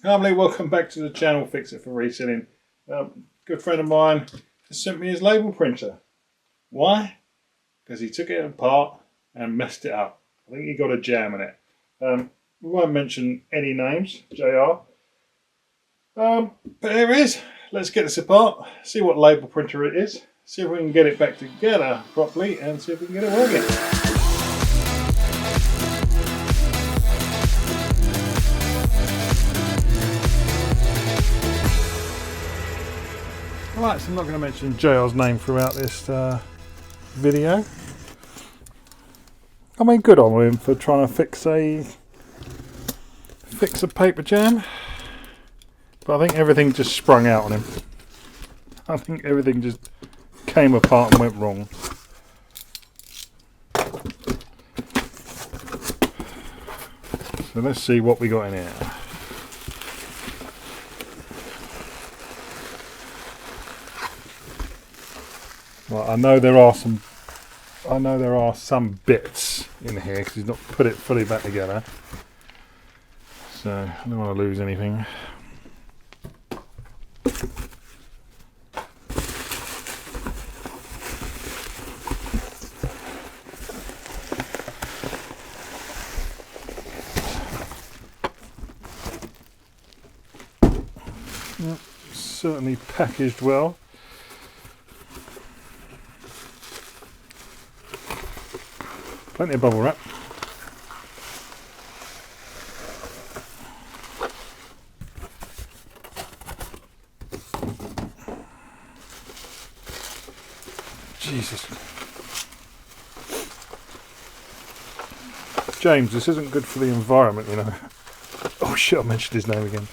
Hi Emily, welcome back to the channel Fix It for Reselling. Good friend of mine has sent me his label printer. Why? Because he took it apart and messed it up. I think he got a jam in it. We won't mention any names, JR. But here it is. Let's get this apart, see what label printer it is, see if we can get it back together properly and see if we can get it working. Right, so I'm not going to mention JR's name throughout this video. I mean, good on him for trying to fix a paper jam, but I think everything just sprung out on him. I think everything just came apart and went wrong. So let's see what we got in here. Well, I know there are some bits in here because he's not put it fully back together. So I don't want to lose anything. Yep, certainly packaged well. Plenty of bubble wrap. Jesus. James, this isn't good for the environment, you know. Oh shit, I mentioned his name again.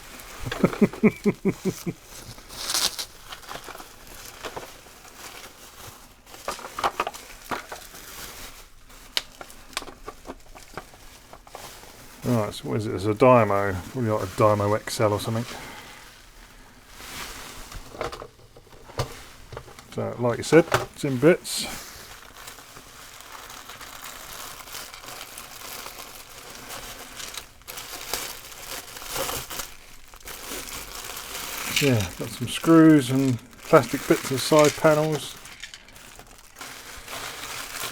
Right, so what is it? It's a DYMO, probably like a DYMO XL or something. So, like you said, it's in bits. Yeah, got some screws and plastic bits and side panels.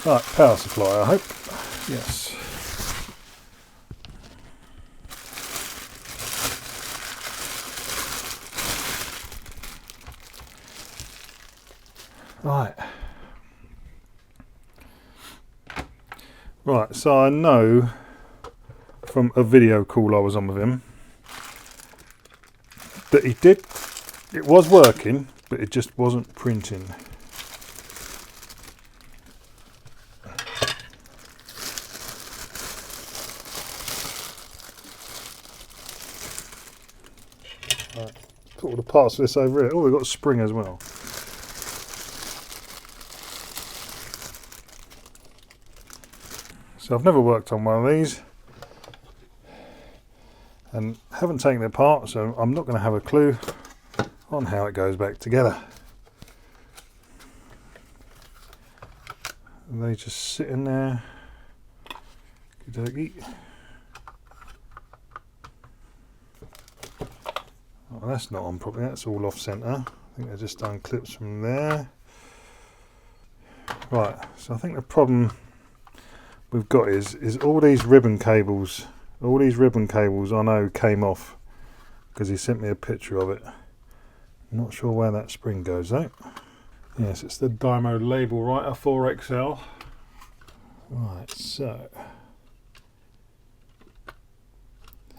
Right, power supply, I hope. Yes. Right, so I know from a video call I was on with him that it was working, but it just wasn't printing. Right, put all the parts of this over here. Oh, we've got a spring as well. So I've never worked on one of these and haven't taken it apart, so I'm not going to have a clue on how it goes back together. And they just sit in there. Oh, that's not on properly, that's all off centre. I think they're just done clips from there. Right, so I think the problem we've got is all these ribbon cables. All these ribbon cables I know came off because he sent me a picture of it. I'm not sure where that spring goes though. Yes, it's the DYMO label writer 4XL. Right, so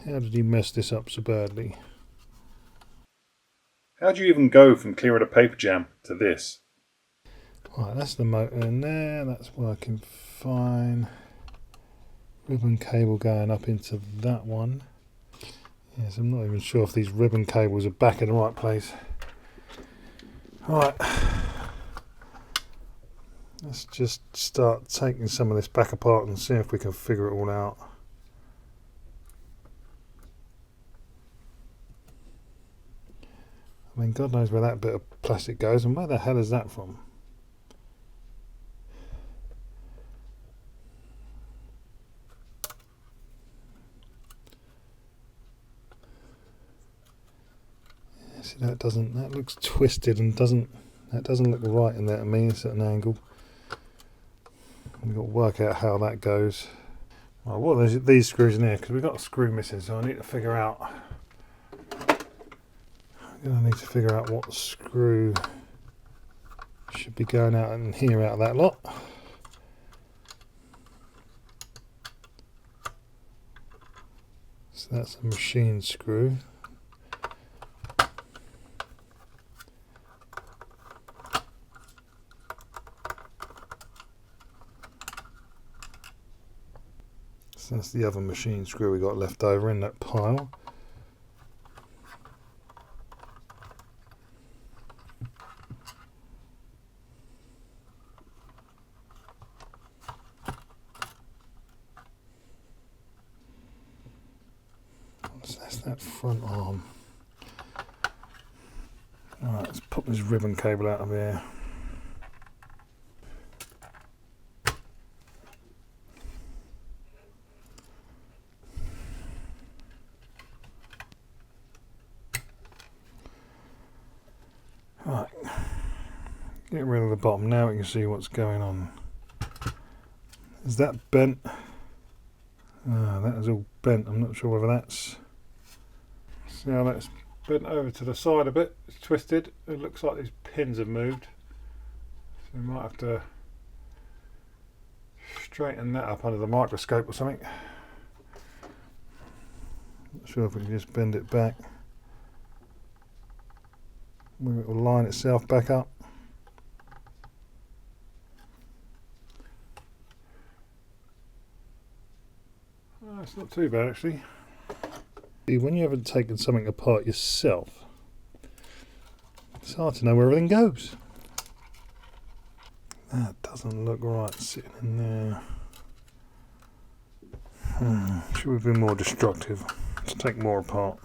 how did he mess this up so badly? How do you even go from clearing a paper jam to this? Right, that's the motor in there, that's working fine. Ribbon cable going up into that one. Yes, I'm not even sure if these ribbon cables are back in the right place. Right, let's just start taking some of this back apart and see if we can figure it all out. I mean, God knows where that bit of plastic goes, and where the hell is that from? See, that looks twisted and that doesn't look right in there to me. It's at an angle. We've got to work out how that goes. Right, what are these screws in here? Because we've got a screw missing, so I need to figure out. I need to figure out what screw should be going out in here out of that lot. So that's a machine screw. So that's the other machine screw we got left over in that pile. So that's that front arm. Alright, let's pop this ribbon cable out of here. Right, get rid of the bottom. Now we can see what's going on. Is that bent? That is all bent. I'm not sure whether that's... See how that's bent over to the side a bit. It's twisted. It looks like these pins have moved. So we might have to straighten that up under the microscope or something. Not sure if we can just bend it back. Maybe it will line itself back up. Oh, it's not too bad actually. When you haven't taken something apart yourself, it's hard to know where everything goes. That doesn't look right sitting in there. Should have been more destructive. Let's take more apart.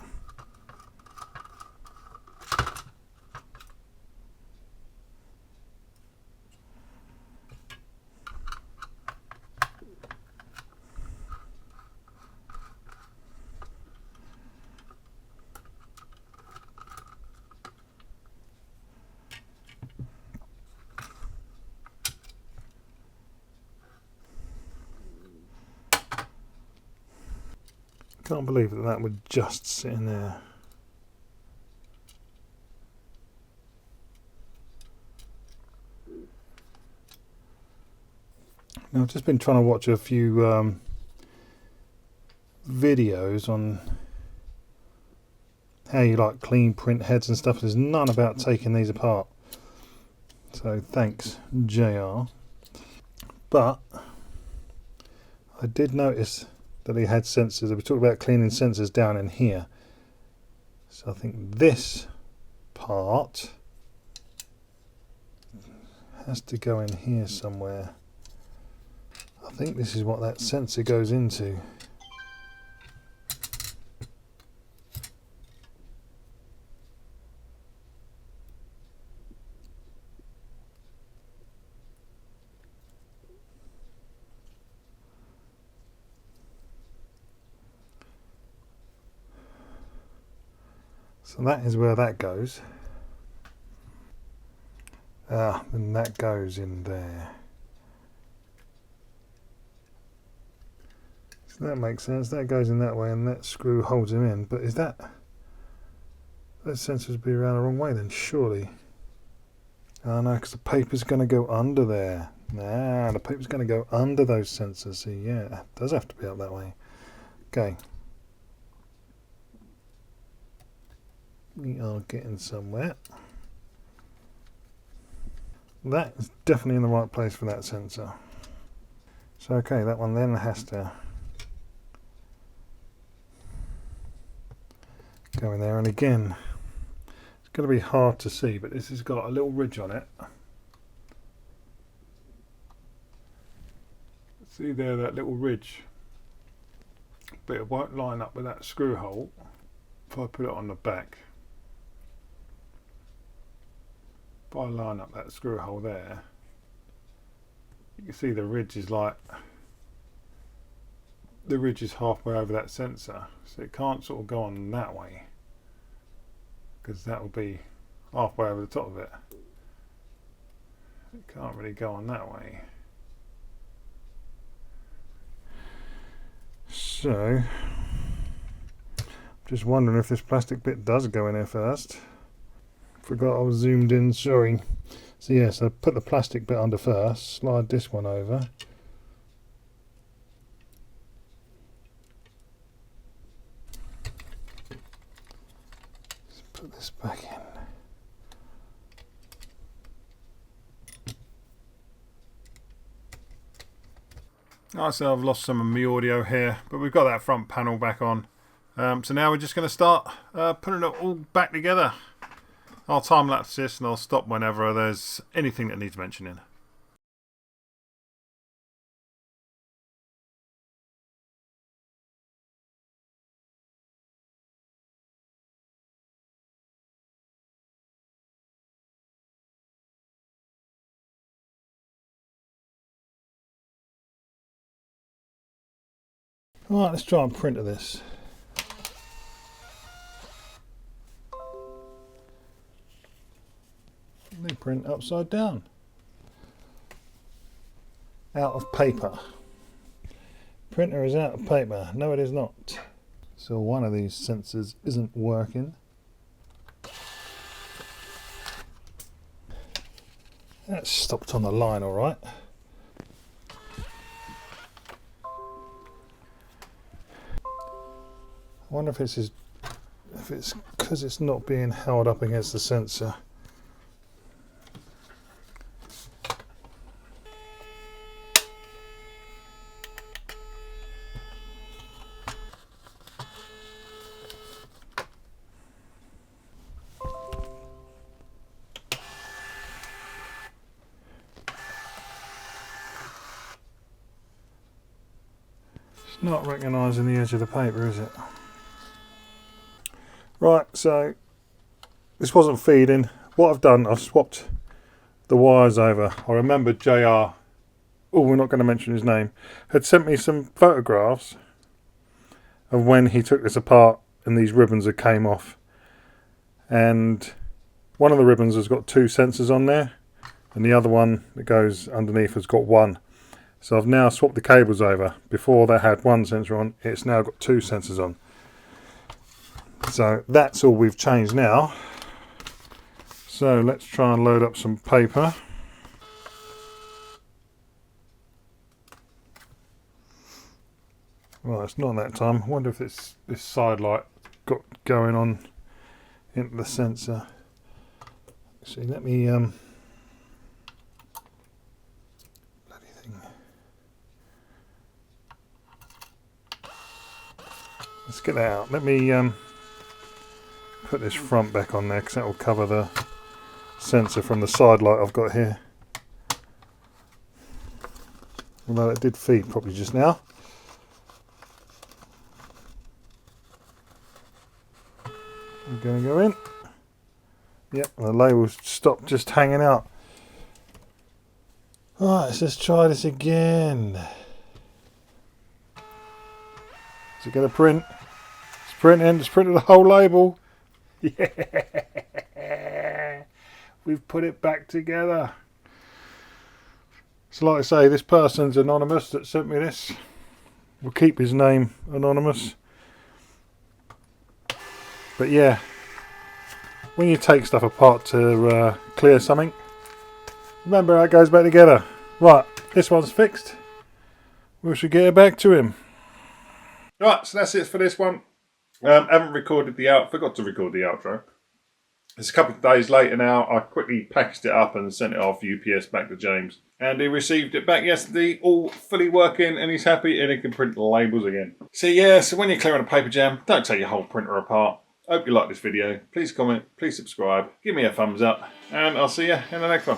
Can't believe that would just sit in there. Now I've just been trying to watch a few videos on how you like clean print heads and stuff. There's none about taking these apart. So thanks, JR. But I did notice that he had sensors. We talked about cleaning sensors down in here. So I think this part has to go in here somewhere. I think this is what that sensor goes into. So that is where that goes. And that goes in there. So that makes sense. That goes in that way and that screw holds him in. But is that... Those sensors would be around the wrong way then, surely. Oh no, because the paper's going to go under there. Nah, the paper's going to go under those sensors. So yeah, it does have to be up that way. Okay. We are getting somewhere. That is definitely in the right place for that sensor. So okay, that one then has to go in there, and again it's going to be hard to see, but this has got a little ridge on it. See there, that little ridge, but it won't line up with that screw hole if I put it on the back. If I line up that screw hole there, you can see the ridge is like, the ridge is halfway over that sensor, so it can't sort of go on that way. because that will be halfway over the top of it. It can't really go on that way. So, just wondering if this plastic bit does go in there first. Forgot I was zoomed in, sorry. So yes, I put the plastic bit under first, slide this one over. Let's put this back in. Alright, so I've lost some of my audio here, but we've got that front panel back on. So now we're just going to start putting it all back together. I'll time lapse this and I'll stop whenever there's anything that needs mentioning. Alright, let's try and print this. They print upside down. Out of paper. Printer is out of paper. No, it is not. So one of these sensors isn't working. That's stopped on the line all right. I wonder if it's because it's not being held up against the sensor. It's not recognising the edge of the paper, is it? Right, so this wasn't feeding. What I've done, I've swapped the wires over. I remember JR, oh, we're not going to mention his name, had sent me some photographs of when he took this apart and these ribbons had came off. And one of the ribbons has got 2 sensors on there, and the other one that goes underneath has got 1. So I've now swapped the cables over. Before they had 1 sensor on, it's now got 2 sensors on. So that's all we've changed now. So let's try and load up some paper. Well, it's not that time. I wonder if it's this side light got going on into the sensor. See, let me bloody thing. Let's get that out. Let me put this front back on there because that will cover the sensor from the side light I've got here. Although it did feed properly just now. I'm going to go in. Yep, and the label's stopped just hanging out. Alright, let's just try this again. Is it going to print? It's printing, it's printed the whole label. Yeah! We've put it back together. So like I say, this person's anonymous that sent me this. We'll keep his name anonymous. But yeah, when you take stuff apart to clear something, remember how it goes back together. Right, this one's fixed. We should get it back to him. Right, so that's it for this one. Haven't recorded the forgot to record the outro. It's a couple of days later now. I quickly packaged it up and sent it off UPS back to James. And he received it back yesterday, all fully working, and he's happy and he can print the labels again. So yeah, so when you're clearing a paper jam, don't take your whole printer apart. Hope you like this video. Please comment, please subscribe, give me a thumbs up, and I'll see you in the next one.